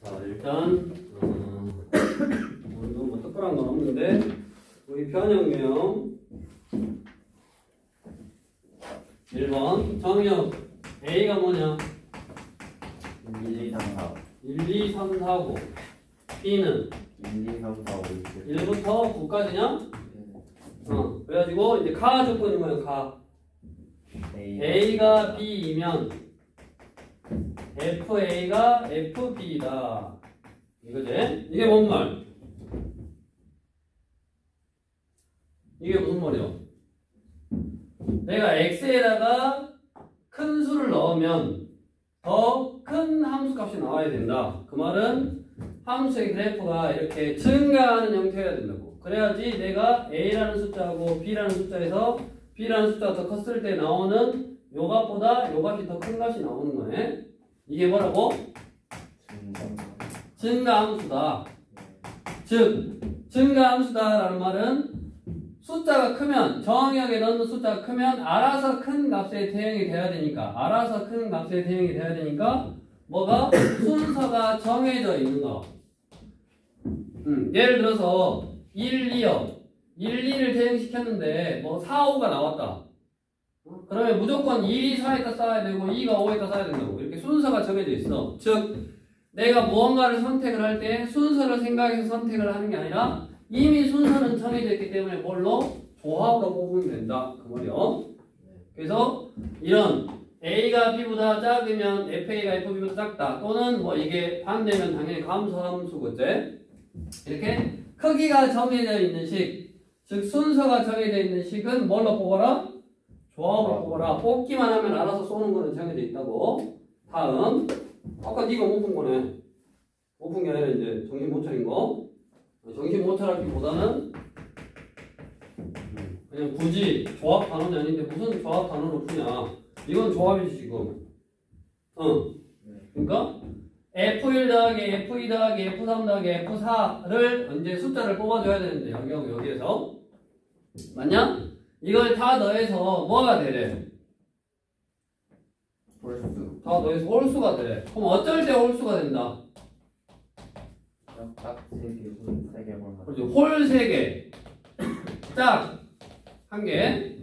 자, 일단 오늘도 뭐 특별한 건 없는데 우리 변형명 1번 정형 A가 뭐냐? 1, 2, 3, 4 1, 2, 3, 4, 5 B는 1, 2, 3, 4, 5, 6 1부터 9까지냐? 그래가지고 이제 가 조건이 뭐야? 가 A가 B이면 FA가 FB다 이거지? 이게 뭔 말? 이게 무슨 말이야? 내가 X에다가 큰 수를 넣으면 더 큰 함수 값이 나와야 된다. 그 말은 함수의 그래프가 이렇게 증가하는 형태여야 된다고. 그래야지 내가 A라는 숫자하고 B라는 숫자에서 B라는 숫자가 더 컸을 때 나오는 요 값보다 요 값이 더 큰 값이 나오는 거네. 이게 뭐라고? 증가함수다. 즉 증가함수다라는 말은 숫자가 크면 정형에 넣는 숫자가 크면 알아서 큰 값에 대응이 돼야 되니까 알아서 큰 값에 대응이 돼야 되니까 뭐가? 순서가 정해져 있는 거. 예를 들어서 1, 2요. 1, 2를 대응시켰는데 뭐 4, 5가 나왔다. 그러면 무조건 1이 4에다 쌓아야 되고 2가 5에다 쌓아야 된다고. 이렇게 순서가 정해져 있어. 즉 내가 무언가를 선택을 할 때 순서를 생각해서 선택을 하는 게 아니라 이미 순서는 정해져 있기 때문에 뭘로? 조합으로 뽑으면 된다. 그 말이요. 그래서 이런 A가 B보다 작으면 FA가 FB보다 작다. 또는 뭐 이게 반대면 당연히 감소함수겠지. 이렇게 크기가 정해져 있는 식, 즉 순서가 정해져 있는 식은 뭘로 뽑아라? 조합으로 뽑아라. 뽑기만 하면 알아서 쏘는 거는 정해져 있다고. 다음. 아까 네가 못 푼 거네. 못 푼 게 아니라 이제 정신 못 차린 거. 정신 못 차렸기보다는 그냥 굳이 조합 단원이 아닌데 무슨 조합 단원을 푸냐. 이건 조합이지 지금. 그러니까 F1 더하기 F2 더하기 F3 더하기 F4를 이제 숫자를 뽑아줘야 되는데 여기에서 맞냐? 이걸 다 더해서 뭐가 되래? 홀수 다 더해서 홀수가 돼. 그럼 어쩔 때 홀수가 된다? 딱 3개, 홀 3개 홀 그렇죠. 홀 3개, 짝 1개.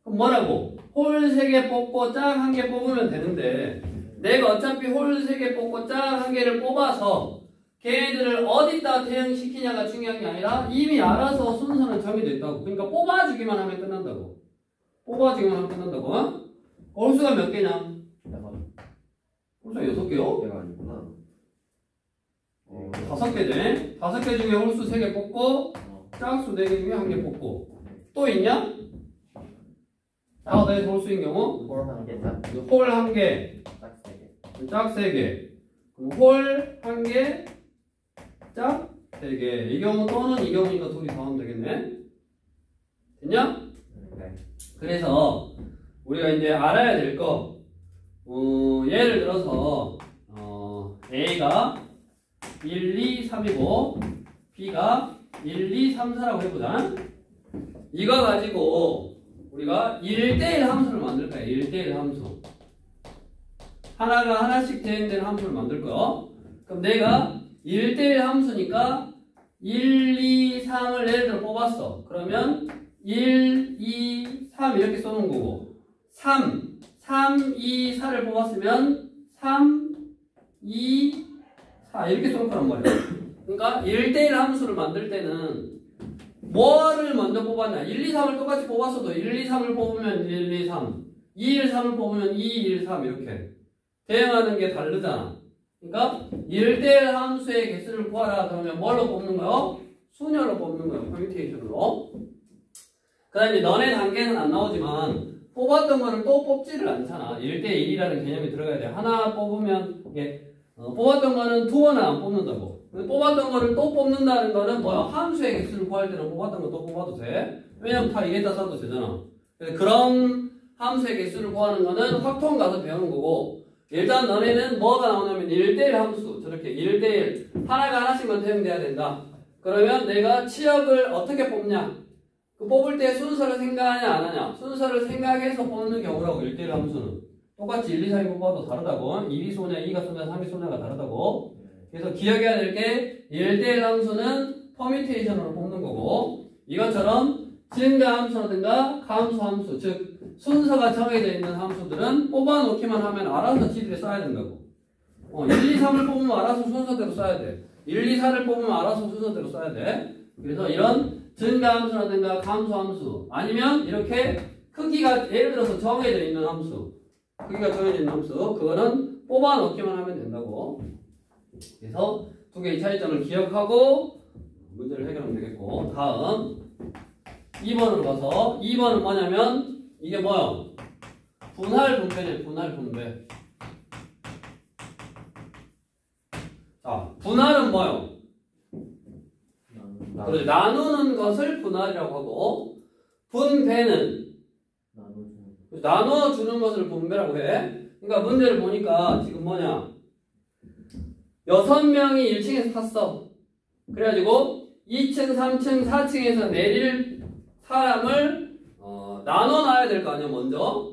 그럼 뭐라고? 홀 3개 뽑고 짝 1개 뽑으면 되는데 내가 어차피 홀 3개 뽑고 짝 1개를 뽑아서 걔네들을 어디다 대응시키냐가 중요한 게 아니라 이미 알아서 순서는 정해져 있다고. 그러니까 뽑아주기만 하면 끝난다고. 뽑아주기만 하면 끝난다고. 어? 홀수가 몇 개냐? 6. 홀수가 6개요? 개가 아니구나. 5개네. 5개 중에 홀수 3개 뽑고 짝수 4개 중에 1개 뽑고 또 있냐? 다 더해서 홀수인 경우 홀 1개, 짝 홀 1개, 3개. 짝 3개. 그럼 홀 1개, 짝 3개. 이 경우 또는 이 경우니까 둘이 더하면 되겠네. 됐냐? 네. 그래서 우리가 이제 알아야 될 거, 예를 들어서 A가 1, 2, 3이고 B가 1, 2, 3, 4라고 해보자. 이거 가지고 우리가 1대1 함수를 만들 거야. 1대1 함수. 하나가 하나씩 대응되는 함수를 만들 거야. 그럼 내가 1대1 함수니까 1, 2, 3을 예를 들어 뽑았어. 그러면 1, 2, 3 이렇게 써놓은 거고 3, 2, 4를 뽑았으면 3, 2, 4 이렇게 써놓을 거란 말이야. 그러니까 1대1 함수를 만들 때는 뭐를 먼저 뽑았냐. 1, 2, 3을 똑같이 뽑았어도 1, 2, 3을 뽑으면 1, 2, 3 2, 1, 3을 뽑으면 2, 1, 3 이렇게 대응하는 게 다르잖아. 그러니까 1대1 함수의 개수를 구하라 그러면 뭘로 뽑는 거요? 수열로 뽑는 거예요. 퍼뮤테이션으로. 그 다음에 너네 단계는 안 나오지만 뽑았던 거를 또 뽑지를 않잖아. 1대1이라는 개념이 들어가야 돼. 하나 뽑으면 이게 뽑았던 거는 2번은 안 뽑는다고. 뽑았던 거를 또 뽑는다는 거는 뭐야? 함수의 개수를 구할 때는 뽑았던 거 또 뽑아도 돼. 왜냐면 다 이게다 써도 되잖아. 그래서 그런 함수의 개수를 구하는 거는 확통 가서 배우는 거고 일단 너네는 뭐가 나오냐면 1대1 함수. 저렇게 1대1 하나가 하나씩만 대응돼야 된다. 그러면 내가 치역을 어떻게 뽑냐? 그 뽑을 때 순서를 생각하냐 안 하냐? 순서를 생각해서 뽑는 경우라고 1대1 함수는. 똑같이 1, 2, 3이 뽑아도 다르다고. 1이 쏘냐, 2가 쏘냐, 3이 쏘냐가 다르다고. 그래서 기억해야 될 게 1대1 함수는 퍼뮤테이션으로 뽑는 거고 이것처럼 증가 함수라든가 감소 함수 즉 순서가 정해져 있는 함수들은 뽑아놓기만 하면 알아서 지들이 써야 된다고. 1, 2, 3을 뽑으면 알아서 순서대로 써야 돼. 1, 2, 4를 뽑으면 알아서 순서대로 써야 돼. 그래서 이런 증가 함수라든가 감소 함수 아니면 이렇게 크기가 예를 들어서 정해져 있는 함수 크기가 정해져 있는 함수 그거는 뽑아놓기만 하면 된다고. 그래서 두 개의 차이점을 기억하고 문제를 해결하면 되겠고 다음 2번으로 가서 2번은 뭐냐면 이게 뭐요? 분할 분배네. 분할 분배. 자, 분할은 뭐요? 그렇죠. 나누는 것을 분할이라고 하고 분배는 나눠주는 것을 분배라고 해. 그러니까 문제를 보니까 지금 뭐냐 6명이 1층에서 탔어. 그래가지고 2층, 3층, 4층에서 내릴 사람을 나눠놔야 될 거 아니야 먼저.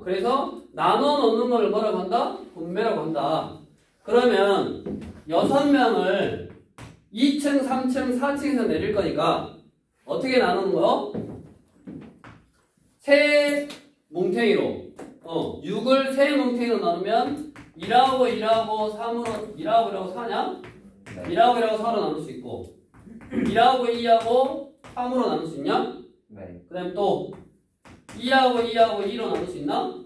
그래서 나눠놓는 걸 뭐라고 한다? 분배라고 한다. 그러면 6명을 2층, 3층, 4층에서 내릴 거니까 어떻게 나누는 거요? 세 뭉탱이로 6을 세 뭉탱이로 나누면 1하고 1하고 3으로 1하고 1하고 4냐? 네. 1하고 1하고 4로 나눌 수 있고 1하고 2하고 3으로 나눌 수 있냐? 네. 그 다음에 또 2하고 2하고 2로 나눌 수 있나?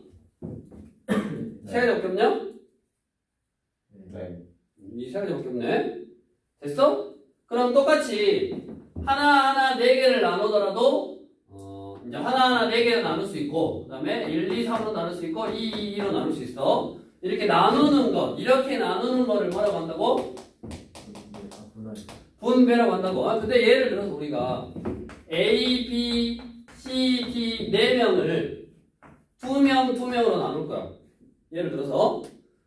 세 가지밖에 없냐? 네. 이 세 가지밖에 없네. 됐어? 그럼 똑같이 하나하나 4개를 나누더라도 이제 하나하나 4개를 나눌 수 있고 그 다음에 1, 2, 3으로 나눌 수 있고 2, 2, 2로 나눌 수 있어. 이렇게 나누는 것, 이렇게 나누는 거를 뭐라고 한다고? 분배라고 한다고. 근데 예를 들어서 우리가 A, B, C, D 4명을 2명, 2명으로 나눌 거야. 예를 들어서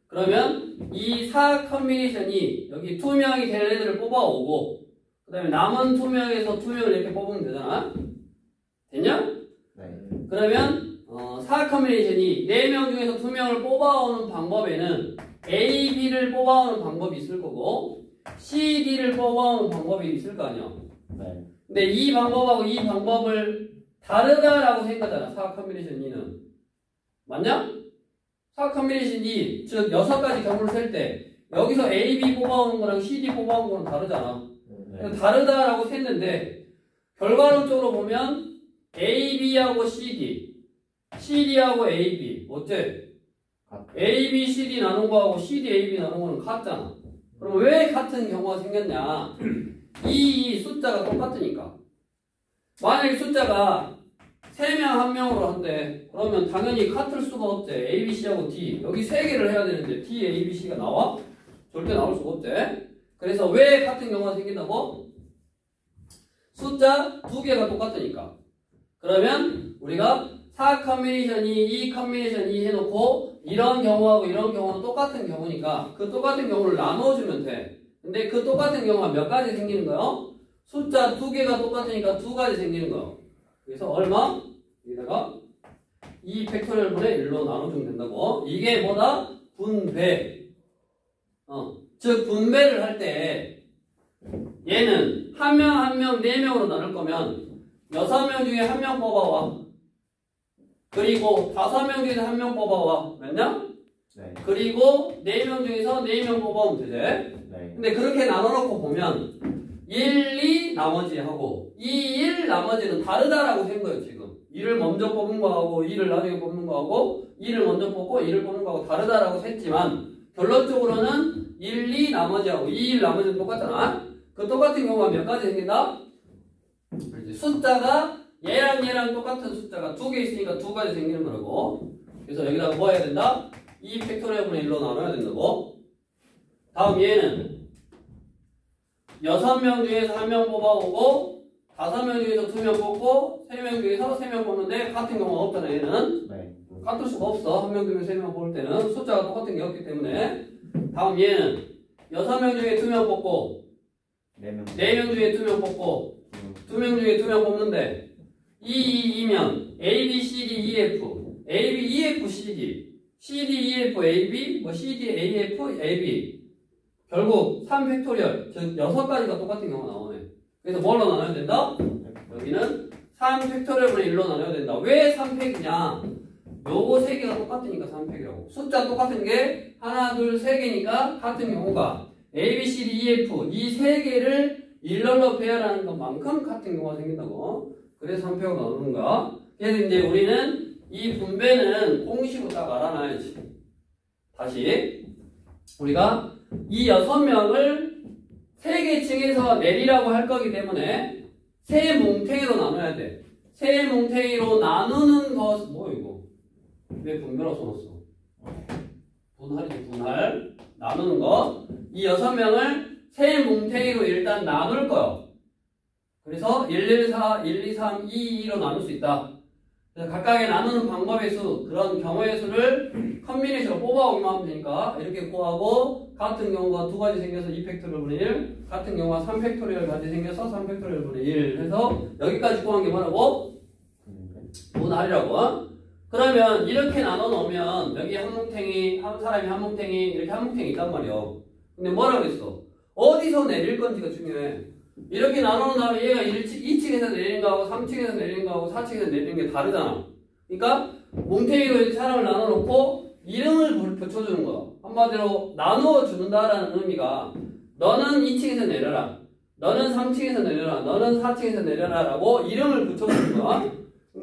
그러면 이 4 컨비네이션이 여기 2명이 될 애들을 뽑아오고 그 다음에 남은 2명에서 2명을 이렇게 뽑으면 되잖아. 됐냐? 네. 그러면 4 컨비네이션이 4명 중에서 2명을 뽑아오는 방법에는 A, B를 뽑아오는 방법이 있을 거고 C, D를 뽑아오는 방법이 있을 거 아니야. 네. 근데 이 방법하고 이 방법을 다르다라고 생각하잖아. 4 컨비네이션 2는. 맞냐? 4 컨비네이션 2, 즉 6가지 경우를 셀 때 여기서 A, B 뽑아오는 거랑 C, D 뽑아오는 거는 다르잖아. 네. 다르다라고 셌는데 결과론적으로 보면 A, B하고 C, D, C, D하고 A, B 어째? A, B, C, D 나눈 거하고 C, D, A, B 나눈 거는 같잖아. 그럼 왜 같은 경우가 생겼냐? 이 숫자가 똑같으니까. 만약에 숫자가 3명 1명으로 한대. 그러면 당연히 같을 수가 없대. A, B, C하고 D. 여기 3개를 해야 되는데 D, A, B, C가 나와? 절대 나올 수가 없대. 그래서 왜 같은 경우가 생긴다고? 숫자 2개가 똑같으니까. 그러면 우리가 4 컨비네이션 2, 2 컨비네이션 2 해놓고 이런 경우하고 이런 경우는 똑같은 경우니까 그 똑같은 경우를 나눠주면 돼. 근데 그 똑같은 경우가 몇 가지 생기는 거요? 숫자 2개가 똑같으니까 2가지 생기는 거요. 그래서 얼마? 여기다가 2 팩토리얼 분의 1로 나눠주면 된다고. 이게 뭐다? 분배. 즉 분배를 할 때 얘는 한 명 한 명 4명으로 나눌 거면 6명 중에 1명 뽑아와. 그리고 5명 중에서 1명 뽑아와. 맞냐? 네. 그리고 4명 중에서 4명 뽑아오면 되지. 네. 근데 그렇게 나눠놓고 보면 1, 2 나머지 하고 2, 1 나머지는 다르다라고 생긴 거예요. 지금 2를 먼저 뽑은 거하고 2를 나중에 뽑는 거하고 2를 먼저 뽑고 2를 뽑는 거하고 다르다라고 셌지만 결론적으로는 1, 2 나머지하고 2, 1 나머지는 똑같잖아. 그 똑같은 경우가 몇 가지 생긴다? 이제 숫자가 얘랑 똑같은 숫자가 2개 있으니까 2가지 생기는 거라고. 그래서 여기다가 뭐 해야 된다? 2 팩토리얼 분의 1로 나눠야 된다고. 다음 얘는 6명 중에서 1명 뽑아오고 5명 중에서 2명 뽑고 3명 중에서 3명 뽑는데 같은 경우가 없잖아. 얘는 네. 같을 수가 없어. 1명 중에 3명 뽑을 때는 숫자가 똑같은 게 없기 때문에. 다음 얘는 6명 중에 2명 뽑고 4명. 4명 중에 2명 뽑고 2명 중에 2명 뽑는데 2면 A, B, C, D, E, F A, B, E, F, C, D C, D, E, F, A, B 뭐 C, D, A, F, A, B 결국 3팩토리얼, 즉 6가지가 똑같은 경우가 나오네. 그래서 뭘로 나눠야 된다? 여기는 3팩토리얼분의 1로 나눠야 된다. 왜 3팩이냐? 요거 3개가 똑같으니까 3팩이라고. 숫자 똑같은 게 하나, 둘, 3개니까 같은 경우가 A, B, C, D, E, F 이 3개를 일렬로 배열하는 것만큼 같은 경우가 생긴다고. 그래서 3팩으로 나누는 거야. 그래서 이제 우리는 이 분배는 공식으로 딱 알아놔야지. 다시 우리가 이 6명을 3개 층에서 내리라고 할 거기 때문에 세 뭉탱이로 나눠야 돼. 세 뭉탱이로 나누는 것, 뭐 이거? 왜 분배로 써놨어? 분할이지, 분할. 나누는 것. 이 6명을 세 뭉탱이로 일단 나눌 거야. 그래서 114, 123, 222로 나눌 수 있다. 그래서 각각의 나누는 방법의 수, 그런 경우의 수를 컨비네이션으로 뽑아오기만 하면 되니까 이렇게 구하고 같은 경우가 2가지 생겨서 2팩토리얼분의 1, 같은 경우가 3팩토리얼 가지 생겨서 3팩토리얼분의 1 해서 여기까지 구한 게 뭐라고? 분할이라고. 그러면 이렇게 나눠 놓으면 여기 한 뭉탱이, 한 사람이 한 뭉탱이, 이렇게 한 뭉탱이 있단 말이야. 근데 뭐라고 했어? 어디서 내릴 건지가 중요해. 이렇게 나눠놓은 다음에 얘가 2층에서 내리는 거하고 3층에서 내리는 거하고 4층에서 내리는 게 다르잖아. 그러니까 뭉탱이로 이렇게 사람을 나눠놓고 이름을 붙여주는 거야. 한마디로 나누어 준다라는 의미가 너는 2층에서 내려라, 너는 3층에서 내려라, 너는 4층에서 내려라 라고 이름을 붙여주는 거야.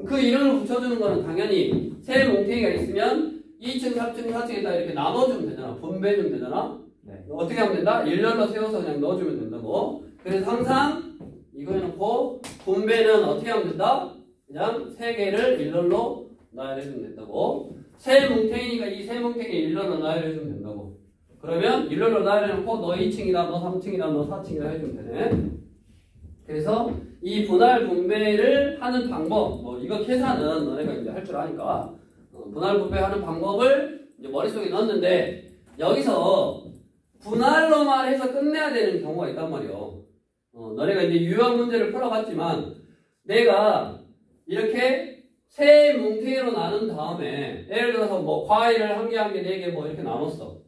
그 이름을 붙여주는 거는 당연히 세 뭉탱이가 있으면 2층, 3층, 4층에다 이렇게 나눠주면 되잖아. 분배해주면 되잖아. 네. 어떻게 하면 된다? 일렬로 세워서 그냥 넣어주면 된다고. 그래서 항상 이거 해놓고 분배는 어떻게 하면 된다? 그냥 3개를 일렬로 나열해주면 된다고. 세 뭉탱이니까 이 세 뭉탱이 일렬로 나열해주면 된다고. 그러면 일렬로 나열해놓고 너 2층이다, 너 3층이다, 너 4층이다 해주면 되네. 그래서 이 분할 분배를 하는 방법, 뭐 이거 계산은 너네가 이제 할 줄 아니까 분할 분배하는 방법을 이제 머릿속에 넣었는데 여기서 분할로만 해서 끝내야 되는 경우가 있단 말이에요. 너네가 이제 유형 문제를 풀어봤지만 내가 이렇게 세 뭉탱이로 나눈 다음에 예를 들어서 뭐 과일을 한 개, 한 개, 4개 뭐 이렇게 나눴어.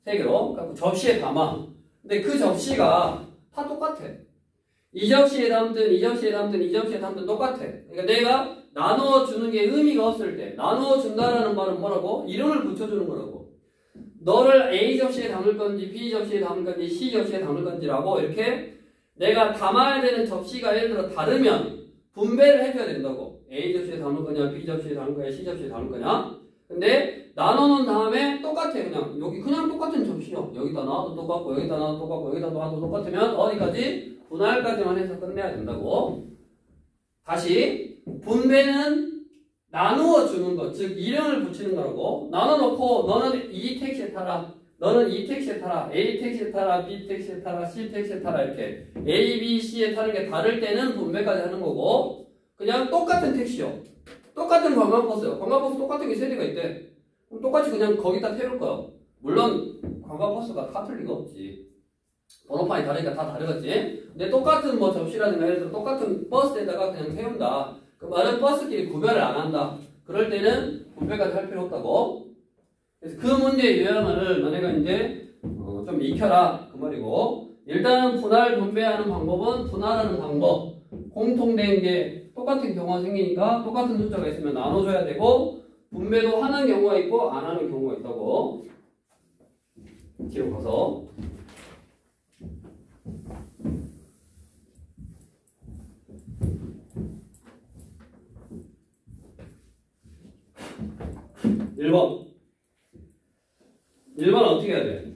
3개로. 그래서 접시에 담아. 근데 그 접시가 다 똑같아. 이 접시에 담든 이 접시에 담든 이 접시에 담든 똑같아. 그러니까 내가 나누어 주는 게 의미가 없을 때 나누어 준다라는 말은 뭐라고? 이름을 붙여주는 거라고. 너를 A 접시에 담을 건지 B 접시에 담을 건지 C 접시에 담을 건지라고 이렇게 내가 담아야 되는 접시가 예를 들어 다르면 분배를 해줘야 된다고. A 접시에 담을 거냐, B 접시에 담을 거냐, C 접시에 담을 거냐. 근데 나눠놓은 다음에 똑같아. 그냥 여기 그냥 똑같은 접시야. 여기다 놔도 똑같고 여기다 놔도 똑같고 여기다 놔도 똑같으면 어디까지? 분할까지만 해서 끝내야 된다고. 다시 분배는 나누어 주는 것, 즉 이름을 붙이는 거라고. 나눠놓고 너는 이 택시에 타라, 너는 이 택시에 타라, A 택시에 타라, B 택시에 타라, C 택시에 타라 이렇게 A, B, C에 타는 게 다를 때는 분배까지 하는 거고. 그냥 똑같은 택시요, 똑같은 관광버스요. 관광버스 똑같은 게 3대가 있대. 그럼 똑같이 그냥 거기다 태울 거야. 물론 관광버스가 같을 리가 없지. 번호판이 다르니까 다 다르겠지. 근데 똑같은 뭐 접시라든가 예를 들어 똑같은 버스에다가 그냥 태운다. 그 말은 버스끼리 구별을 안 한다. 그럴 때는 분배까지 할 필요 없다고. 그래서 그 문제의 요약을 너네가 이제 좀 익혀라 그 말이고. 일단은 분할 분배하는 방법은 분할하는 방법. 공통된 게 똑같은 경우가 생기니까 똑같은 숫자가 있으면 나눠줘야 되고, 분배도 하는 경우가 있고 안 하는 경우가 있다고. 뒤로 가서 (1번) 1번 어떻게 해야 돼?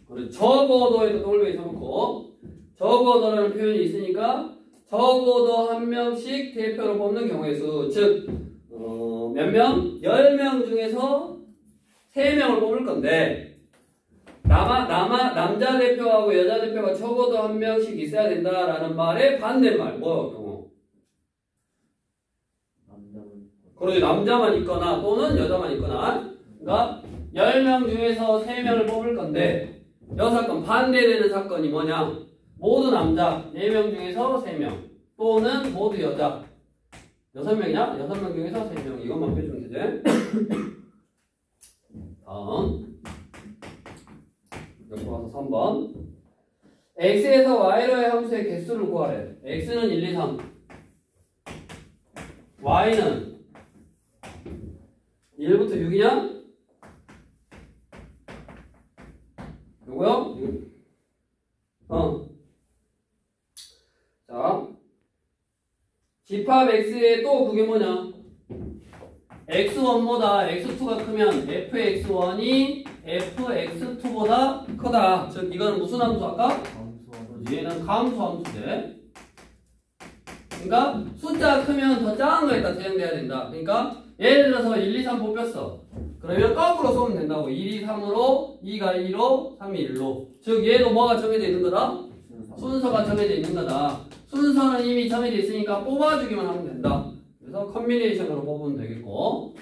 그래, 적어도에도 더블베이스 놓고, 적어도라는 표현이 있으니까 적어도 한 명씩 대표로 뽑는 경우의 수, 즉 몇 명? 10명 중에서 3명을 뽑을 건데 남자 대표하고 여자 대표가 적어도 한 명씩 있어야 된다라는 말의 반대말 뭐야 경우? 그러지, 남자만 있거나 또는 여자만 있거나. 그러니까 10명 중에서 3명을 뽑을 건데 이 사건 반대되는 사건이 뭐냐? 모두 남자 4명 중에서 3명 또는 모두 여자 6명이냐? 6명 중에서 3명. 이것만 빼주면 되지. 다음 3번. x에서 y로의 함수의 개수를 구하래. x는 1, 2, 3. y는 1부터 6이냐? 요거요? 자, 집합 x의 또 그게 뭐냐? x1보다 x2가 크면 fx1이 fx2보다 크다. 즉 이거는 무슨 함수 아까? 얘는 감수 함수대. 그러니까 숫자가 크면 더 작은 거에다 대응돼야 된다. 그러니까 예를 들어서 1, 2, 3 뽑혔어. 그러면 거꾸로 쏘면 된다고. 1, 2, 3으로 2가 2로 3이 1로. 즉 얘도 뭐가 정해져 있는 거다? 순서가 정해져 있는 거다. 순서는 이미 정해져 있으니까 뽑아주기만 하면 된다. 그래서 컨비네이션으로 뽑으면 되겠고.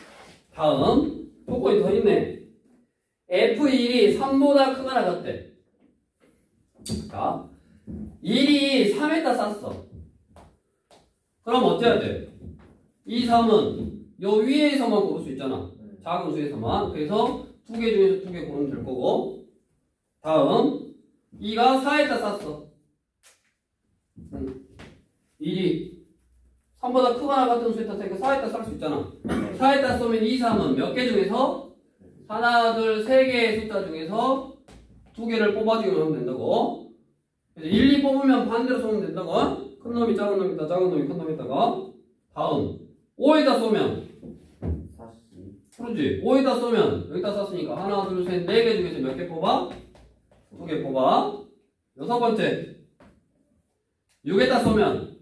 다음 조건이 더 있네. F1이 3보다 크거나 같대. 자, 1이 3에다 쌌어. 그럼 어때야 돼? 2, 3은 요 위에서만 고를 수 있잖아. 작은 수에서만. 그래서 두 개 중에서 두 개 고르면 될 거고. 다음 2가 4에다 쌌어. 1이 3보다 크거나 같은 수에다 싸니까 4에다 쌀 수 있잖아. 4에다 쏘면 2, 3은 몇 개 중에서? 하나, 둘, 세 개의 숫자 중에서 두 개를 뽑아주기만 하면 된다고. 그래서 1, 2 뽑으면 반대로 쏘면 된다고. 큰 놈이 작은 놈이 있다, 작은 놈이 큰 놈이 있다가. 다음 5에다 쏘면 그렇지. 5에다 쏘면 여기다 쐈으니까 하나, 둘, 셋, 네 개 중에서 몇 개 뽑아? 두 개 뽑아. 여섯 번째 6에다 쏘면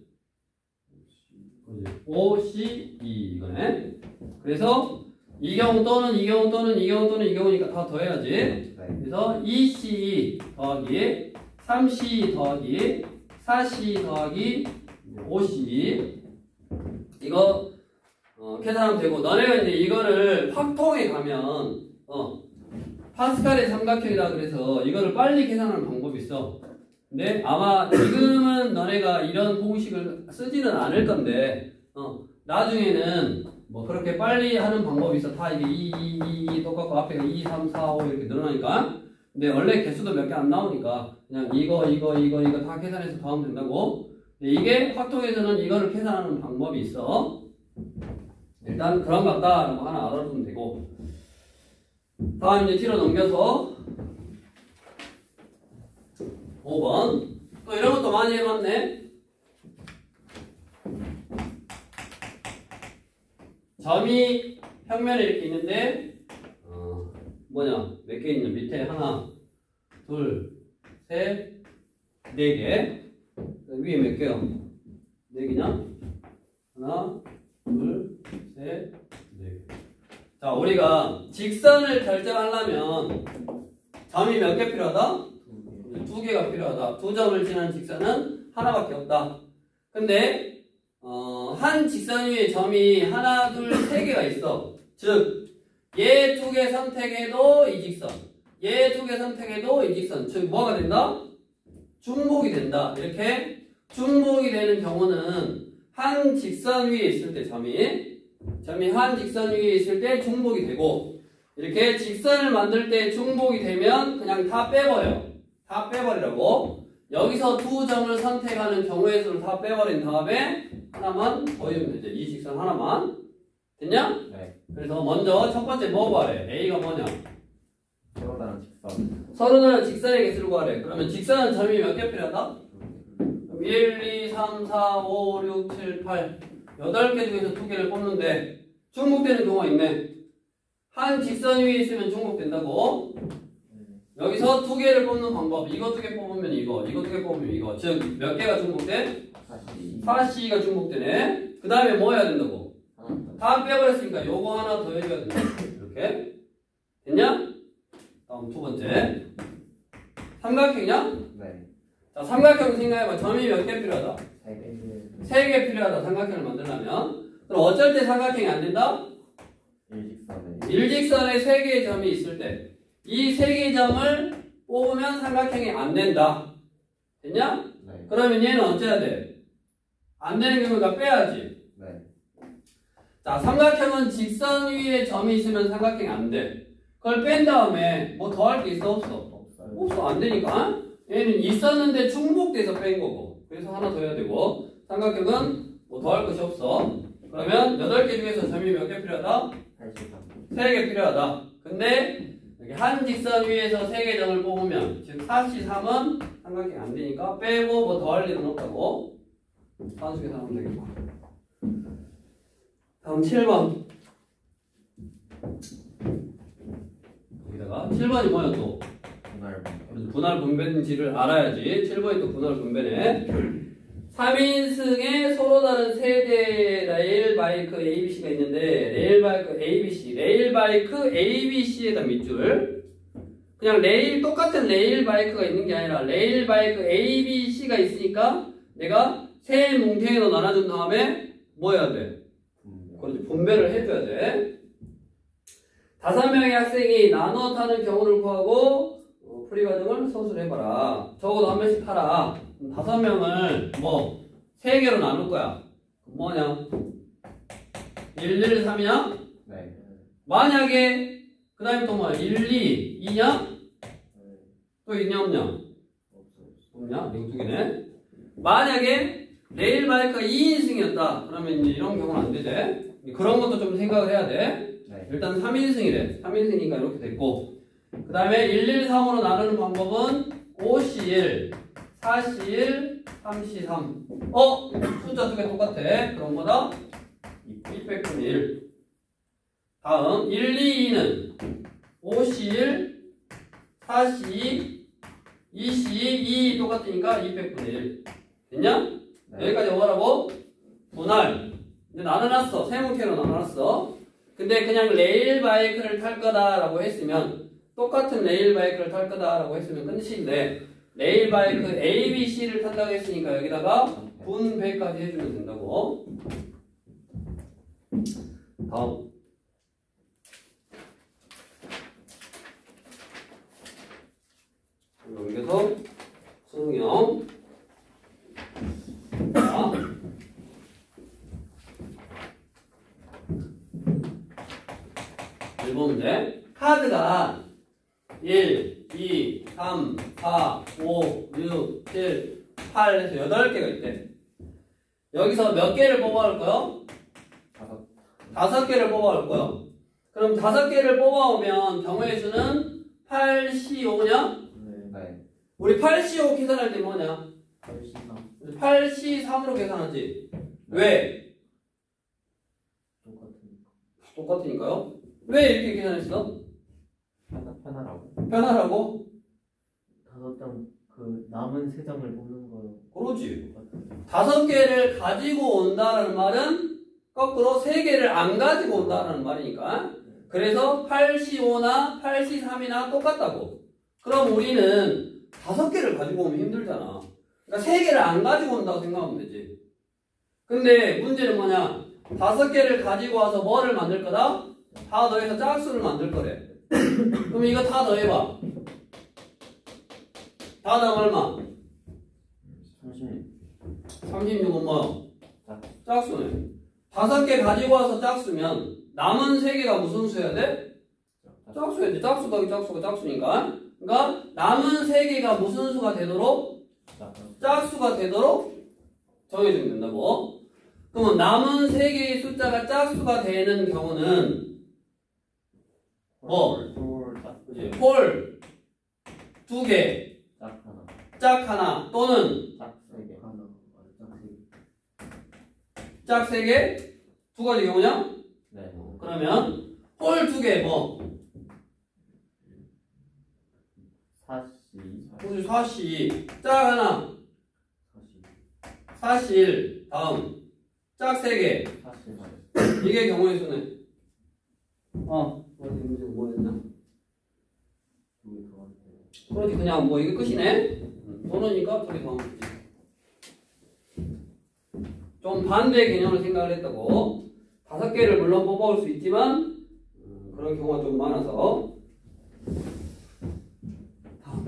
5, C, 2 이거네. 그래서 이 경우 또는 이 경우 또는 이 경우 또는 이 경우니까 다 더해야지. 그래서 2C 더하기 3C 더하기 4C 더하기 5C 이거 계산하면 되고. 너네가 이제 이거를 확통에 가면 파스칼의 삼각형이라 그래서 이거를 빨리 계산하는 방법이 있어. 근데 아마 지금은 너네가 이런 공식을 쓰지는 않을 건데 나중에는 뭐 그렇게 빨리 하는 방법이 있어. 다 이게 2 똑같고 앞에가 2, 3, 4, 5 이렇게 늘어나니까. 근데 원래 개수도 몇 개 안 나오니까 그냥 이거 다 계산해서 더하면 된다고. 근데 이게 확통에서는 이거를 계산하는 방법이 있어. 일단 그런 것 같다라고 하나 알아두면 되고. 다음 이제 뒤로 넘겨서 5번. 또 이런 것도 많이 해봤네. 점이 평면에 이렇게 있는데 뭐냐 몇 개 있냐. 밑에 하나 둘 셋 네 개. 위에 몇 개요? 네 개냐? 하나 둘 셋 네 개. 자, 우리가 직선을 결정하려면 점이 몇 개 필요하다? 두 개가 필요하다. 두 점을 지나는 직선은 하나밖에 없다. 근데 한 직선 위에 점이 하나, 둘, 세 개가 있어. 즉, 얘 두 개 선택해도 이 직선, 얘 두 개 선택해도 이 직선. 즉, 뭐가 된다? 중복이 된다. 이렇게 중복이 되는 경우는 한 직선 위에 있을 때 점이 한 직선 위에 있을 때 중복이 되고, 이렇게 직선을 만들 때 중복이 되면 그냥 다 빼버려. 다 빼버리라고. 여기서 두 점을 선택하는 경우의 수를 다 빼버린 다음에 하나만 더해주면 되죠. 이 직선 하나만. 됐냐? 네. 그래서 먼저 첫 번째 뭐 구하래? A가 뭐냐? 서로 다른 직선. 서로 다른 직선의 개수를 구하래. 그러면 직선은 점이 몇 개 필요하다? 1, 2, 3, 4, 5, 6, 7, 8 8개 중에서 두 개를 뽑는데 중복되는 경우가 있네. 한 직선 위에 있으면 중복된다고. 여기서 두 개를 뽑는 방법. 이거 두 개 뽑으면 이거 두 개 뽑으면 이거. 즉 몇 개가 중복돼? 4C가 중복되네. 그 다음에 뭐 해야 된다고? 다 빼버렸으니까 요거 하나 더 해줘야 된다. 이렇게 됐냐? 다음 두 번째 삼각형이냐? 네. 자, 삼각형 생각해봐. 점이 몇 개 필요하다? 3개. 3개 필요하다. 삼각형을 만들려면. 그럼 어쩔 때 삼각형이 안 된다? 일직선에. 일직선에 3개의 점이 있을 때 이 3개의 점을 뽑으면 삼각형이 안 된다. 됐냐? 네. 그러면 얘는 어째야 돼? 안 되는 경우가 빼야지. 네. 자, 삼각형은 직선 위에 점이 있으면 삼각형이 안 돼. 그걸 뺀 다음에 뭐 더 할 게 있어? 없어? 없어요. 없어 안 되니까 얘는 있었는데 충족돼서 뺀 거고 그래서 하나 더 해야 되고 삼각형은 뭐 더 할 것이 없어. 그러면 8개 중에서 점이 몇 개 필요하다? 83. 3개 필요하다. 근데 여기 한 직선 위에서 3개 점을 뽑으면 즉 4C3은 삼각형이 안 되니까 빼고 뭐 더 할 일은 없다고 산수계산 하면 되겠고. 다음 7번. 여기다가 7번이 뭐야 또? 분할 분배인지를 알아야지. 7번이 또 분할 분배네. 3인승에 서로 다른 세대 레일 바이크 ABC가 있는데 레일 바이크 ABC, 레일 바이크 ABC에다 밑줄. 그냥 레일 똑같은 레일 바이크가 있는 게 아니라 레일 바이크 ABC가 있으니까 내가 세 뭉탱이로 나눠준 다음에 뭐 해야 돼? 그렇지, 분배를 해줘야 돼. 5명의 학생이 나눠 타는 경우를 구하고 풀이 과정을 서술해봐라. 적어도 한 명씩 타라. 5명을 뭐 3개로 나눌 거야. 뭐냐? 1, 1, 3이냐? 네. 만약에 그 다음에 또 뭐야? 1, 2, 2냐? 또 있냐 없냐? 없냐? 이거 2개네. 만약에 레일 바이크가 2인승이었다. 그러면 이제 이런 경우는 안 되지. 그런 것도 좀 생각을 해야 돼. 네. 일단 3인승이래. 3인승이니까 이렇게 됐고. 그 다음에 1, 1, 3으로 나누는 방법은 5C1, 4C1, 3C3. 숫자 2개 똑같아. 그런 거다. 200분의 1. 다음 1, 2, 2는 5C1, 4C2, 2C2, 2 똑같으니까 200분의 1. 됐냐? 네. 여기까지 오라고? 분할. 이제 나눠놨어. 세 뭉탱이로 나눠놨어. 근데 그냥 레일 바이크를 탈 거다라고 했으면 똑같은 레일 바이크를 탈 거다라고 했으면 끝이인데 레일 바이크 A, B, C를 탄다고 했으니까 여기다가 분배까지 해주면 된다고. 다음. 여기서 수능형. 자. 1번 문제. 카드가 1, 2, 3, 4, 5, 6, 7, 8 해서 8개가 있대. 여기서 몇 개를 뽑아올 거요? 5개를 뽑아올 거요. 그럼 5개를 뽑아오면 경우의 수는 8C5냐? 네. 우리 8C5 계산할 때 뭐냐? 83. 8C3으로 계산하지. 왜? 똑같으니까요. 왜 이렇게 계산했어? 편하라고. 편하라고? 5장 그 남은 3장을 뽑는 거. 그러지. 5개를 가지고 온다는 말은 거꾸로 3개를 안 가지고 온다는 말이니까. 그래서 8C5나 8C3이나 똑같다고. 그럼 우리는 5개를 가지고 오면 힘들잖아. 그러니까 3개를 안 가지고 온다고 생각하면 되지. 근데 문제는 뭐냐? 5개를 가지고 와서 뭐를 만들 거다? 다 더해서 짝수를 만들 거래. 그럼 이거 다 더해봐. 다 더하면 얼마? 36. 36은 뭐야? 짝수네. 5개 가지고 와서 짝수면 남은 3개가 무슨 수여야 돼? 짝수야지. 짝수 더하기 짝수가 짝수니까. 그러니까 남은 3개가 무슨 수가 되도록? 짝수가 되도록 정해주면 된다고. 그러면 남은 3개의 숫자가 짝수가 되는 경우는 뭐? 홀 2개, 짝 하나 또는 짝 3개? 두 가지 경우냐? 네. 그러면 홀 2개 뭐? 4C 짝 하나 4C1 다음 짝 3개 이게 경우의 수네. 어디 문제 뭐 했나? 그러지 그냥 뭐 이게 끝이네. 또는니까 둘이 더 하면 되지. 좀 반대 개념을 생각을 했다고. 5개를 물론 뽑아올 수 있지만 그런 경우가 좀 많아서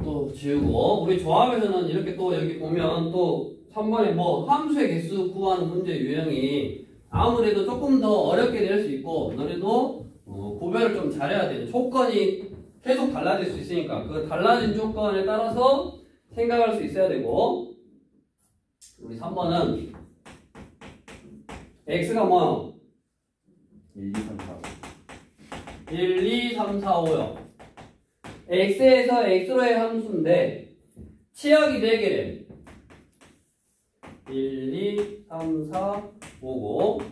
또 지우고. 우리 조합에서는 이렇게 또 여기 보면 또 3번에 뭐 함수의 개수 구하는 문제 유형이 아무래도 조금 더 어렵게 될 수 있고 너네도 구별을 좀 잘해야 돼. 조건이 계속 달라질 수 있으니까 그 달라진 조건에 따라서 생각할 수 있어야 되고 우리 3번은 x가 뭐야? 1, 2, 3, 4. 1, 2, 3, 4, 5요. x에서 x로의 함수인데 치역이 4개래. 1, 2, 3, 4, 5고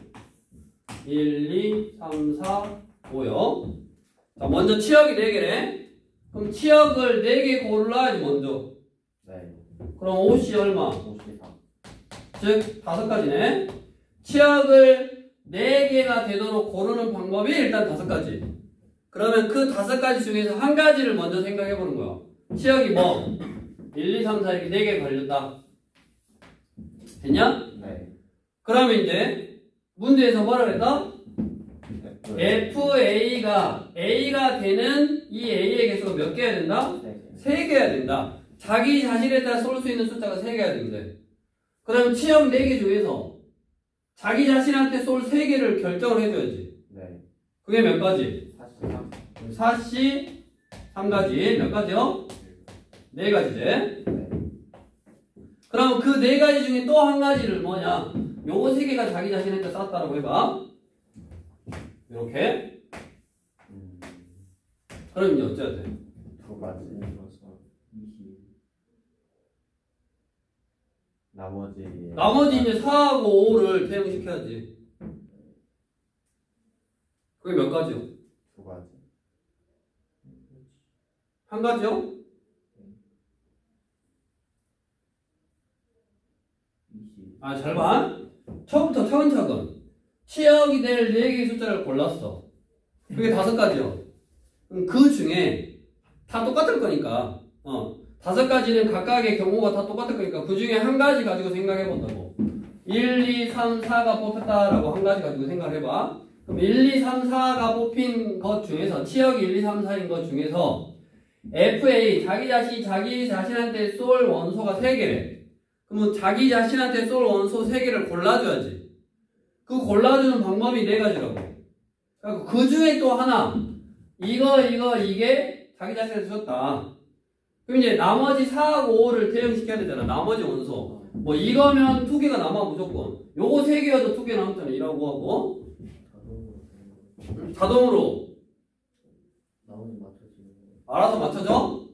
1, 2, 3, 4, 5요. 자, 먼저 치역이 4개래. 그럼 치역을 4개 골라야지 먼저. 네. 그럼 5씨 얼마? 54. 즉 5가지네. 치역을 4개가 되도록 고르는 방법이 일단 5가지. 그러면 그 5가지 중에서 한 가지를 먼저 생각해 보는 거야. 치역이 뭐? 1, 2, 3, 4 이렇게 4개 걸렸다. 됐냐? 네. 그러면 이제 문제에서 뭐라 그랬다? FA가 A가 되는 이 A의 개수가 몇 개야 된다? 네. 3개야 된다. 자기 자신에 따라 쏠 수 있는 숫자가 3개야 된대. 그러면 치역 4개 중에서 자기 자신한테 쏠 3개를 결정을 해줘야지. 네. 그게 몇 가지? 43. 4씨 3가지. 몇 가지요? 4가지지. 네. 그럼 그 4가지 중에 또 한 가지를 뭐냐? 요거 3개가 자기 자신한테 쐈다라고 해봐. 이렇게. 그럼 이제 어째야 돼? 2가지. 20. 나머지 이제 4하고 5를 대응시켜야지. 그게 몇 가지요? 2가지. 한 가지요? 20. 아, 잘 봐. 처음부터 차근차근. 치역이 될 4개의 숫자를 골랐어. 그게 5가지요. 그럼 그 중에 다 똑같을 거니까, 5가지는 각각의 경우가 다 똑같을 거니까 그 중에 한 가지 가지고 생각해 본다고. 1, 2, 3, 4가 뽑혔다라고 한 가지 가지고 생각해 봐. 그럼 1, 2, 3, 4가 뽑힌 것 중에서, 치역이 1, 2, 3, 4인 것 중에서 FA, 자기 자신한테 쏠 원소가 3개래. 그러면 자기 자신한테 쏠 원소 3개를 골라줘야지. 그 골라주는 방법이 4가지라고. 그 중에 또 하나, 이게 자기 자신한테 줬다. 그럼 이제 나머지 4하고 5를 대응시켜야 되잖아. 나머지 원소. 뭐 이거면 2개가 남아 무조건. 요거 3개여도 2개 남잖아. 1하고 하고. 자동으로 나오는 맞춰지는 거. 알아서 맞춰져?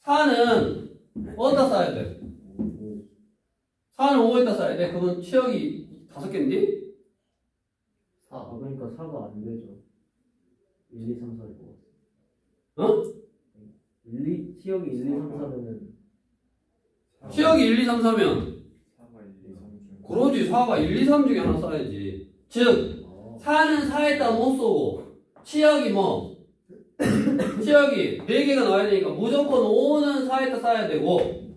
4는 어디다 써야 돼? 4는 5에다 써야 돼. 그러면 치역이 5개인데? 4. 그러니까 4가 안 되죠. 1, 2, 3, 4고. 어? 치역이 1, 2, 3, 4면은 치역이 1, 2, 3, 4면 4가 1, 2, 3 중. 그러지. 4가 1, 2, 3 중에 하나 써야지. 즉 4는 4에다 못 쏘고 치역이 뭐? 치역이 4개가 나와야 되니까 무조건 5는 4에다 써야 되고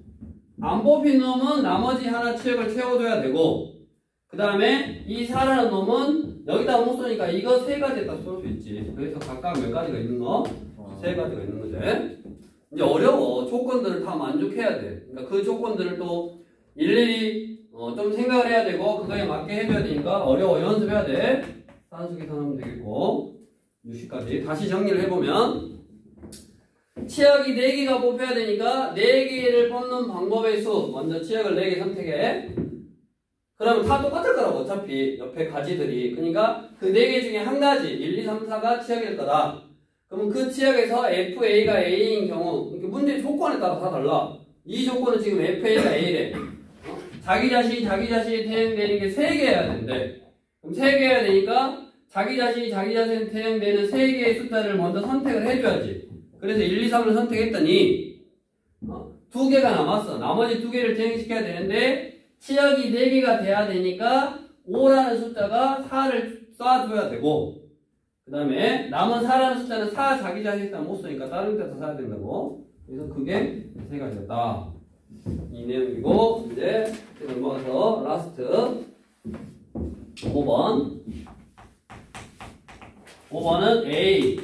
안 뽑힌 놈은 나머지 하나 치역을 채워줘야 되고 그 다음에 이 4라는 놈은 여기다 못 쏘니까 이거 3가지에다 쏠 수 있지. 그래서 각각 몇 가지가 있는 거? 3가지가 있는 거지. 이제 어려워. 조건들을 다 만족해야 돼. 그러니까 그 조건들을 또 일일이 좀 생각을 해야 되고 그거에 맞게 해줘야 되니까 어려워. 연습해야 돼. 산수 계산하면 되겠고 60까지 다시 정리를 해보면 치역이 4개가 뽑혀야 되니까 4개를 뽑는 방법의 수 먼저 치역을 4개 선택해. 그러면 다 똑같을 거라고 어차피 옆에 가지들이. 그러니까 그 4개 중에 한 가지 1, 2, 3, 4가 치역일 거다. 그러면 그 치역에서 FA가 A인 경우 문제 조건에 따라 다 달라. 이 조건은 지금 FA가 A래. 자기 자신이 태형되는 게 3개여야 된대. 그럼 3개여야 되니까 자기 자신한테 태형되는 3개의 숫자를 먼저 선택을 해줘야지. 그래서 1, 2, 3을 선택했더니 2개가 남았어. 나머지 2개를 태형시켜야 되는데 치역이 4개가 돼야 되니까 5라는 숫자가 4를 쏴줘야 되고 그 다음에 남은 4라는 숫자는 4 자기 자신한테 못 쓰니까 다른 데서 써야 된다고. 그래서 그게 3가지였다. 이 내용이고 이제 넘어가서 라스트 5번. 5번은 A,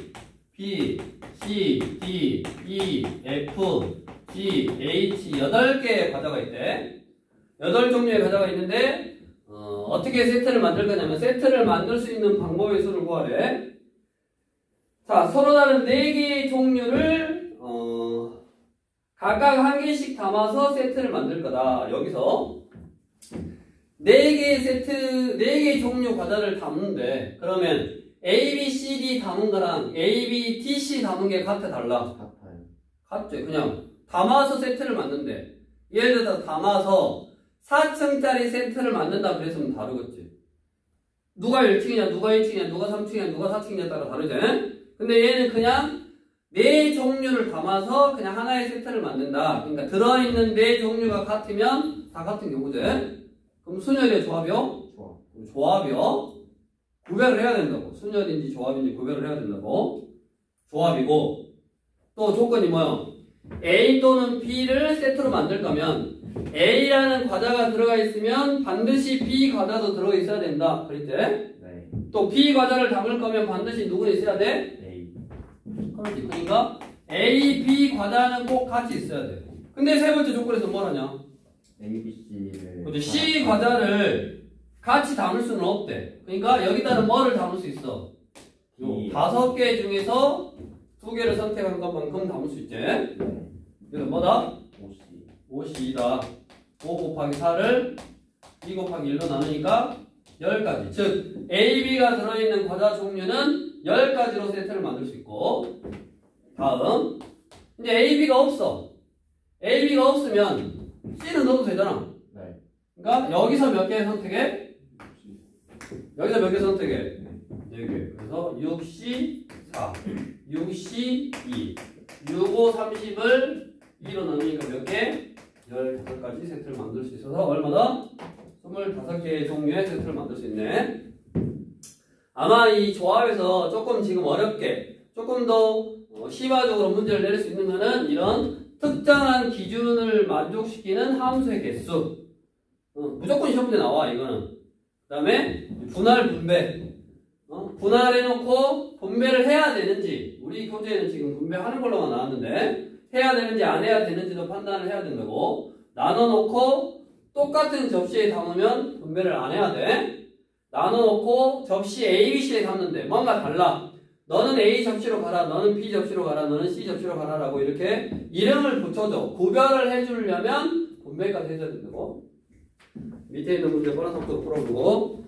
B, C, D, E, F, G, H 8개의 과자가 있대. 8종류의 과자가 있는데 어떻게 세트를 만들 거냐면 세트를 만들 수 있는 방법의 수를 구하래. 자, 서로 다른 4개의 종류를 각각 한 개씩 담아서 세트를 만들 거다. 여기서 4개의 세트, 4개의 종류 과자를 담는데 그러면 A, B, C, D 담은 거랑 A, B, T, C 담은 게 같아 달라? 같아요. 같죠. 그냥 담아서 세트를 만든대. 예를 들어서 담아서 4층짜리 세트를 만든다 그랬으면 다르겠지. 누가 1층이냐, 누가 2층이냐, 누가 3층이냐, 누가 4층이냐에 따라 다르지. 근데 얘는 그냥 4종류를 담아서 그냥 하나의 세트를 만든다. 그러니까 들어있는 4종류가 같으면 다 같은 경우지. 그럼 순열이의 조합이요? 좋아. 조합이요. 구별을 해야 된다고. 순열인지 조합인지 구별을 해야 된다고. 조합이고 또 조건이 뭐요? A 또는 B를 세트로 만들 거면 A라는 과자가 들어가 있으면 반드시 B 과자도 들어가 있어야 된다. 그랬지? 네. 또 B 과자를 담을 거면 반드시 누구는 있어야 돼? A. 그렇지. 그러니까 A, B 과자는 꼭 같이 있어야 돼. 근데 세 번째 조건에서 뭘 하냐? A, B, C를. 그렇지. C 과자를 같이 담을 수는 없대. 그러니까 여기다는 뭐를 담을 수 있어? B. 5개 중에서 2개를 선택한 것만큼 담을 수 있지. 네. 그래서 뭐다? 5C. 5C이다. 5 곱하기 4를 2 곱하기 1로 나누니까 10가지. 즉 A, B가 들어있는 과자 종류는 10가지로 세트를 만들 수 있고 다음 이제 A, B가 없어. A, B가 없으면 C는 넣어도 되잖아. 네. 그러니까 여기서 몇 개 선택해? 여기서 몇 개 선택해? 4개. 그래서 6C4, 6C2, 65, 30을 2로 나누니까 몇 개? 15가지 세트를 만들 수 있어서 얼마나? 25개의 종류의 세트를 만들 수 있네. 아마 이 조합에서 조금 지금 어렵게 조금 더 시바적으로 문제를 내릴 수 있는 거는 이런 특정한 기준을 만족시키는 함수의 개수. 무조건 시험 문제 나와 이거는. 그 다음에 분할 분배. 분할해놓고 분배를 해야 되는지 우리 교재에는 지금 분배하는 걸로만 나왔는데 해야 되는지 안 해야 되는지도 판단을 해야 된다고. 나눠놓고 똑같은 접시에 담으면 분배를 안 해야 돼. 나눠놓고 접시 A, B, C에 담는데 뭔가 달라. 너는 A 접시로 가라, 너는 B 접시로 가라, 너는 C 접시로 가라 라고 이렇게 이름을 붙여줘. 구별을 해주려면 분배까지 해줘야 된다고. 밑에 있는 문제 보라 속도로 풀어보고